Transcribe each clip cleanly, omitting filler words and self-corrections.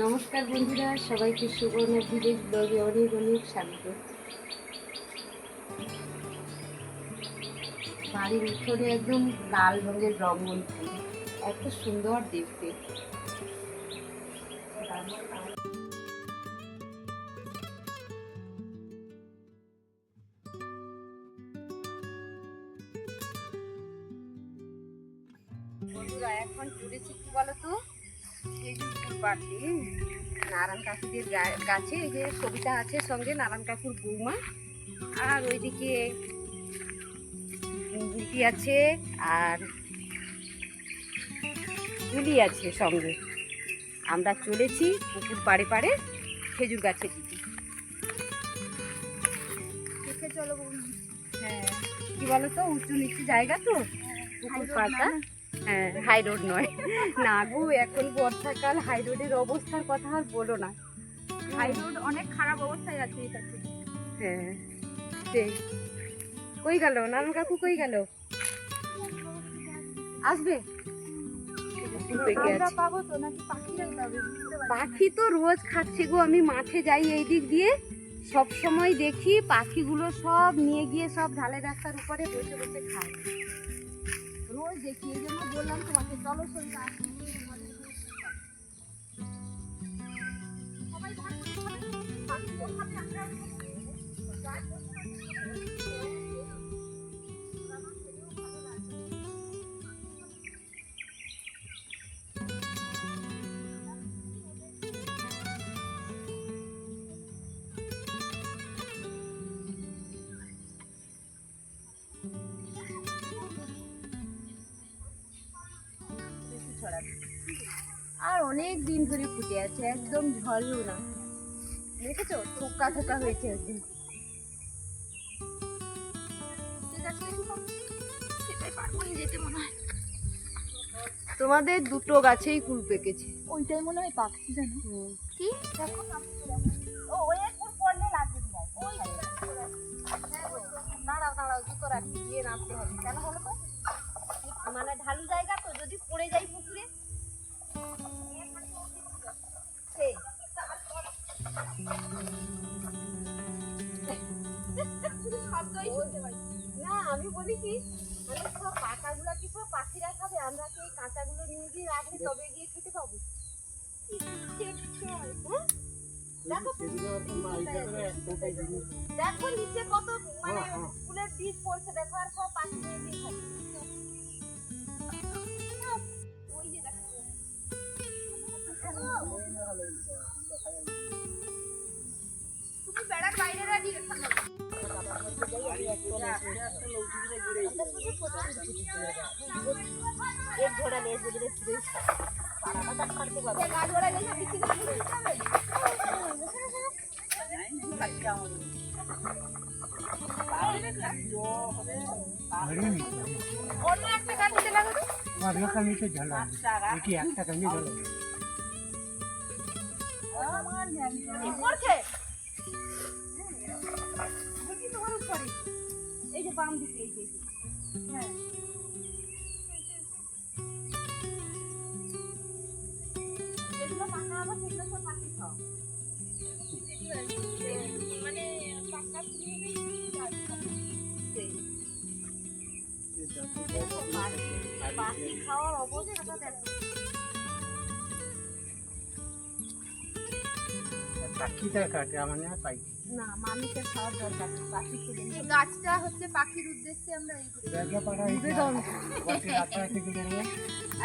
নমস্কার বন্ধুরা, সবাইকে সুবর্ণ ভিলেজ ব্লগে অনেক অনেক স্বাগত। বাড়ির উঠোনে একদম লাল রঙের রঙ্গন ফুল, এত সুন্দর দেখতে। বন্ধুরা এখন চলেছি কি বলতো, খেজুর ফুল পাড়তে। নারায়ণ কাকুদের গাছে এই যে সবিতা আছে সঙ্গে, নারায়ণ কাকুর বৌমা, আর ওইদিকে বুটি আছে আর তুলি আছে সঙ্গে। আমরা চলেছি পুকুর পাড়ে পাড়ে খেজুর গাছের দিকে। দেখে চলো। হ্যাঁ, কি বলতো, উঁচু নিচু জায়গা তো পুকুর পাড়টা। হ্যাঁ, হাই রোড নয় না গো, এখন বর্ষাকাল, হাই রোডের অবস্থার কথা আর বলো না। হাই রোড অনেক খারাপ অবস্থায় আছে এটা। হ্যাঁ, সেই কই গেল নারায়ণ কাকু, কই গেল? আসবে? পাখি তো রোজ খাচ্ছে গো। আমি মাঠে যাই এই দিক দিয়ে, সব সময় দেখি পাখিগুলো সব নিয়ে গিয়ে সব ঢালে রাস্তার উপরে বসে বসে খায়, রোজ দেখি। এই জন্য বললাম তোমাকে, চলো সন্ধ্যা আর অনেক দিন ধরে ফুটে আছে, একদম ঝরেও না। দেখেছো, থোকা থোকা হয়েছে একদম। তোমাদের দুটো গাছেই ফুল পেকেছে। ওইটাই মনে হয় পাখি, জানো কি? দাঁড়াও দাঁড়াও, জুতো রাখি দিয়ে নামতে হবে। কেন বলো তো, মানে ঢালু জায়গা তো, যদি পড়ে যাই পুকুরে। না, আমি বলি কি, মানে সব পাতাগুলো কি সব পাখিরা খাবে? আমরা কি এই কাঁচাগুলো নিয়ে গিয়ে রাখলে তবে গিয়ে খেতে পাবো? দেখো নিচে কত মানে ফুলের বীজ পড়ছে, দেখো, আর সব পাখি নিয়ে গিয়ে খাবে। ওই যে দেখো, তুমি বেড়ার বাইরে রাখি एक घोड़ा ले गुजरे सुरेश पारा का करते बाबा गाड़ घोड़ा ले किसी को नहीं दिखावे नहीं बच्चा हो অন্য একটা গান দিতে লাগো তো আর একটা নিতে ঝালা এটি একটা গান ঝালা আমার ধ্যান করছে দেখি তোমার উপরে এই যে বাম দিকে, এই যে হ্যাঁ যেগুলো পাকা আবার সেগুলো সব পাখি খাও, মানে পাকা পাখি খাওয়ার অবস্থাটা দেখো। পাখিটা কাটে মানে পাই না, মানুষের খাওয়ার দরকার নেই। পাখি খেলে গাছটা হচ্ছে পাখির উদ্দেশ্যে আমরা এই করি।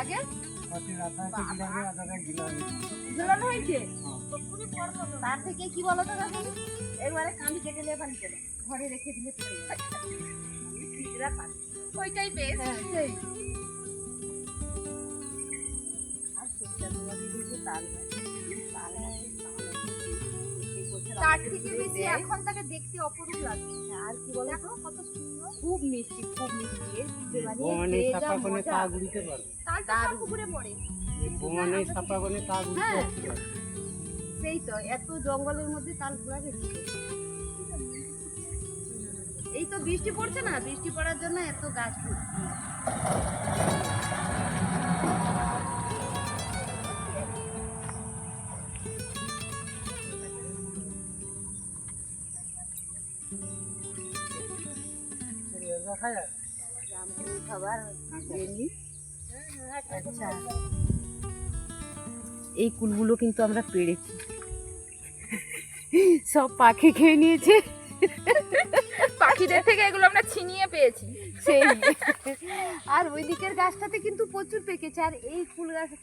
আগে ঝুলানো হয়েছে। তার থেকে কি বলো তো দেখো, একবারে কাঁদি কেটে নিয়ে পানি চলে ঘরে রেখে দিলে পড়ে যাবে। ওইটাই বেস্ট। সেই আর সবটা তোমাদের দিকে তাল গাছ, তাল গাছের তাল এই বছর তার থেকে বেশি এখন তাকে দেখতে অপরূপ লাগছে। আর কি বলো দেখো কত সুন্দর। খুব মিষ্টি খুব মিষ্টি এর ভিতরে বনে খেয়ে যা ছাপা কোণে মজা। তা ঘুরিতে পারে, তালটা সব পুকুরে পড়ে। বনে ছাপা কোণে তা ঘুরিতে হ্যাঁ। পারে। সেই তো এত জঙ্গলের মধ্যে তাল ঘোরা গেছে। এই তো বৃষ্টি পড়ছে না, বৃষ্টি পড়ার জন্য এত গাছ ভর্তি। জামরুল খাবার দেয়নি। আচ্ছা, এই কুলগুলো কিন্তু আমরা পেড়েছি, সব পাখি খেয়ে নিয়েছে। পাখিদের থেকে এগুলো আমরা ছিনিয়ে পেয়েছি। সেই আর ওই দিকের গাছটাতে কিন্তু প্রচুর পেকেছে, আর এই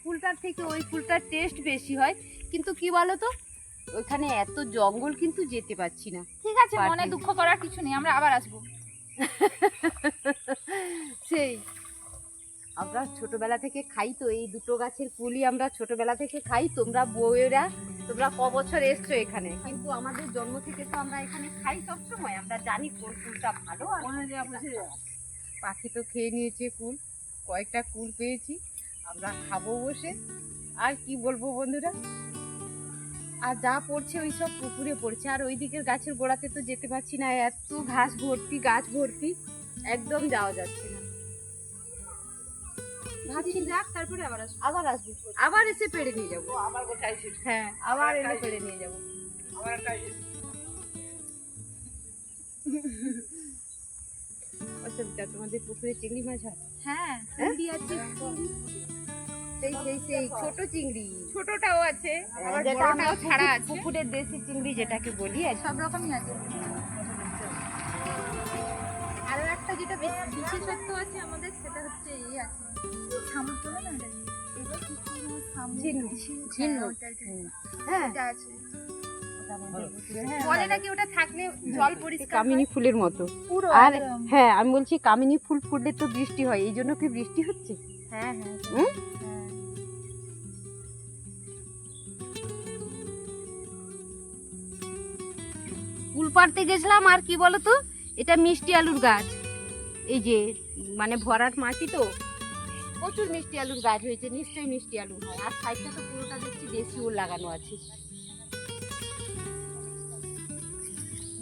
ফুলটার থেকে ওই ফুলটার টেস্ট বেশি হয়। কিন্তু কি বলতো, ওইখানে এত জঙ্গল কিন্তু যেতে পারছি না। ঠিক আছে, মনে পাখি। দুঃখ করার কিছু নেই, আমরা আবার আসবো। সেই আমরা ছোটবেলা থেকে খাই তো, এই দুটো গাছের কুলই আমরা ছোটবেলা থেকে খাই। তোমরা বউয়েরা তোমরা ক বছর এসছো এখানে, কিন্তু আমাদের জন্ম থেকে তো আমরা এখানে খাই সব সময়। আমরা জানি কোন কুলটা ভালো। আর পাখি তো খেয়ে নিয়েছে কুল, কয়েকটা কুল পেয়েছি, আমরা খাবো বসে। আর কি বলবো বন্ধুরা, আর যা পড়ছে ওই সব পুকুরে পড়ছে। আর ওই দিকের গাছের গোড়াতে তো যেতে পারছি না, এত ঘাস ভর্তি, গাছ ভর্তি, একদম যাওয়া যাচ্ছে না। ভাবছি যাক, তারপরে আবার আসবো। আবার আসবো, আবার এসে পেড়ে নিয়ে যাবো। হ্যাঁ, আবার এনে পেড়ে নিয়ে যাবো। অসুবিধা, তোমাদের পুকুরে চিংড়ি মাছ হয়? হ্যাঁ, হ্যাঁ? চিংড়ি আছে, সেই ছোট চিংড়ি, ছোটটাও আছে, আবার যেটা আমরা বড়টাও ছাড়া আছে। পুকুরের দেশি চিংড়ি যেটাকে বলি আর কি। সব রকমই আছে। আরো একটা যেটা বিশেষত্ব আছে আমাদের, সেটা হচ্ছে এই আছে শামুক বলে না এটা? এটা কি সুন্দর শামুক। ঝিনুক। হ্যাঁ, ঝিনুক। ওটা, ওটা। হ্যাঁ, ওটা আছে। ওটা আমাদের পুকুরে, হ্যাঁ, বলে নাকি ওটা থাকলে জল পরিষ্কার কামিনী হয়। ফুলের মতো। পুরো আর একদম। হ্যাঁ, আমি বলছি কামিনী ফুল ফুললে তো বৃষ্টি হয়, এই জন্য কি বৃষ্টি হচ্ছে? হ্যাঁ হ্যাঁ হুম? হ্যাঁ। ফুল পাড়তে গেছিলাম, আর কি বলতো, এটা মিষ্টি আলুর গাছ। এই যে মানে ভরাট মাটি তো, প্রচুর মিষ্টি আলুর গাছ হয়েছে, নিশ্চয়ই মিষ্টি আলু হয়। আর সাইডটা তো পুরোটা দেখছি দেশি ওল লাগানো আছে।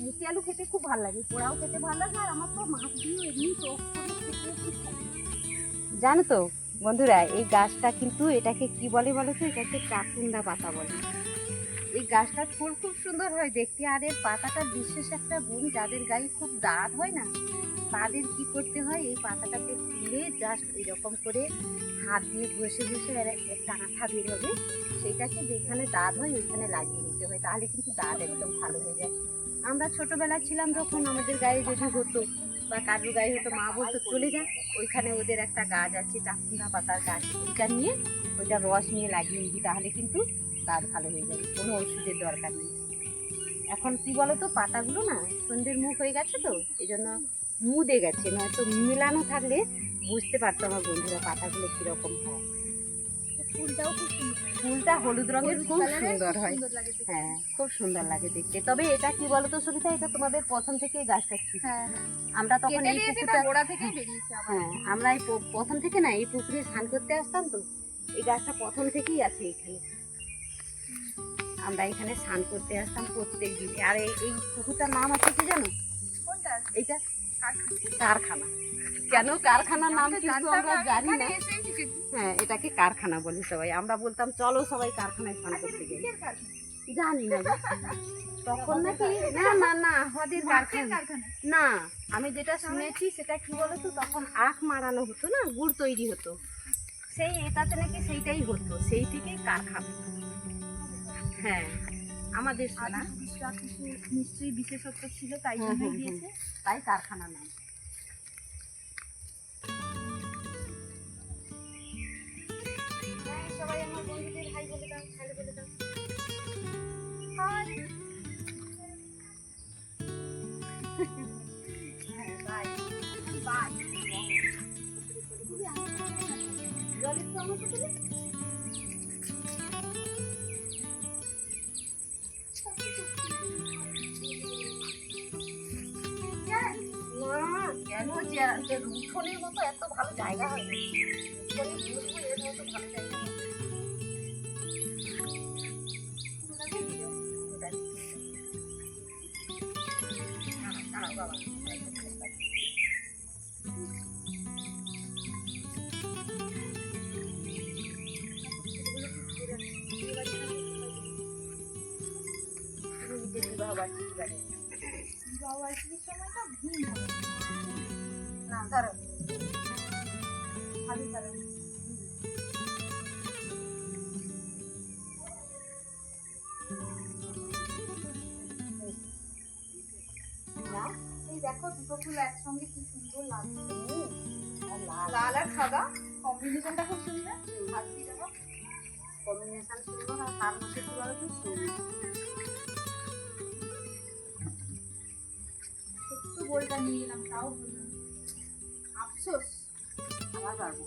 মিষ্টি আলু খেতে খুব ভালো লাগে, পোড়াও খেতে ভালো লাগে, আর আমার তো মাছ দিয়ে এমনি টক করে খেতে খুব ভালো লাগে। জানো তো বন্ধুরা, এই গাছটা কিন্তু এটাকে কি বলে বলো তো, এটাকে চাকুন্ডা পাতা বলে। এই গাছটার ফুল খুব সুন্দর হয় দেখতে, আর এর পাতাটার বিশেষ একটা গুণ, যাদের গায়ে খুব দাঁত হয় না, তাদের কি করতে হয়, এই পাতাটাকে তুলে জাস্ট এরকম করে হাত দিয়ে ঘষে ঘষে একটা আঠা বের হবে, সেইটাকে যেখানে দাঁত হয় ওইখানে লাগিয়ে নিতে হয়, তাহলে কিন্তু দাঁত একদম ভালো হয়ে যায়। আমরা ছোটবেলা ছিলাম যখন, আমাদের গায়ে যদি হতো বা কারুর গায়ে হতো, মা বলতো চলে যা, ওইখানে ওদের একটা গাছ আছে চাকুন্ডা পাতার গাছ, ওইটা নিয়ে ওইটা রস নিয়ে লাগিয়ে নিবি, তাহলে কিন্তু দাঁত ভালো হয়ে যাবে, কোনো ওষুধের দরকার নেই। এখন কি বলতো, পাতাগুলো না সন্ধ্যের মুখ হয়ে গেছে তো, এই জন্য মুদে গেছে, নয়তো মেলানো থাকলে বুঝতে পারতো আমার বন্ধুরা পাতাগুলো কিরকম হয়। ফুলটাও খুব সুন্দর। ফুলটা হলুদ রঙের হলুদ খুব কালারের, সুন্দর হয়। সুন্দর লাগে দেখতে। হ্যাঁ, খুব সুন্দর লাগে দেখতে। তবে এটা কি বলতো সবিতা, এটা তোমাদের প্রথম থেকেই গাছটা ছিল। হ্যাঁ, আমরা তখন কেটে এই দিয়েছে, পুকুরটা, তার গোড়া থেকেই বেরিয়েছে আবার। হ্যাঁ, আমরা এই প্রথম থেকে না এই পুকুরে স্নান করতে আসতাম তো, এই গাছটা প্রথম থেকেই আছে এখানে। আমরা এখানে স্নান করতে আসতাম প্রত্যেক দিন। আর এই পুকুরটার নাম আছে কি জানো? কোনটা? এইটা কারখানা। কারখানা। কেন কারখানার নাম কিন্তু জানতাম আমরা না, জানি এখানে না। এসেই শিখেছি। হ্যাঁ, এটাকে কারখানা বলি সবাই। আমরা বলতাম চলো সবাই কারখানায় স্নান করতে যাই। কিসের কারখানা? জানি না গো। তখন নাকি না না না হদের মাছের কারখানা কারখানা। না, আমি যেটা শুনেছি সেটা কি বলতো, তখন আখ মারানো হতো না, গুড় তৈরি হতো, সেই এটাতে নাকি সেইটাই হতো, সেই থেকেই কারখানা। হ্যাঁ, আমাদের শোনা, আদিবাসীরা কিছু নিশ্চয়ই বিশেষত্ব ছিল, তাই হুম, জন্যই হুম, দিয়েছে। তাই কারখানা নাম। হ্যাঁ, সবাই আমার বন্ধুদের হাই বলে দাও, হ্যালো বলে দাও। হাই। হ্যাঁ, বাই বাই। জল একটু আমাকে দেবে? যে উঠোনের মতো এত ভালো জায়গা হয় না। উঠোনে বসবো, এর মতো ভালো জায়গা হয় না। দাঁড়াও বাবা। বাবার্ষিকীর সময়টা ভিড় হবে। না ধরো ভালো ভালো। না, এই দেখো দুটো ফুল একসঙ্গে কি সুন্দর লাগছে। আর লাল লাল আর সাদা কম্বিনেশনটা খুব সুন্দর। হাত দিয়ে দেখো। কম্বিনেশন সুন্দর, আর তার মধ্যে কি বলো তো সবুজ। ছোট্ট বলটা নিয়ে গেলাম তাও হলো না। আফসোস। আবার পারবো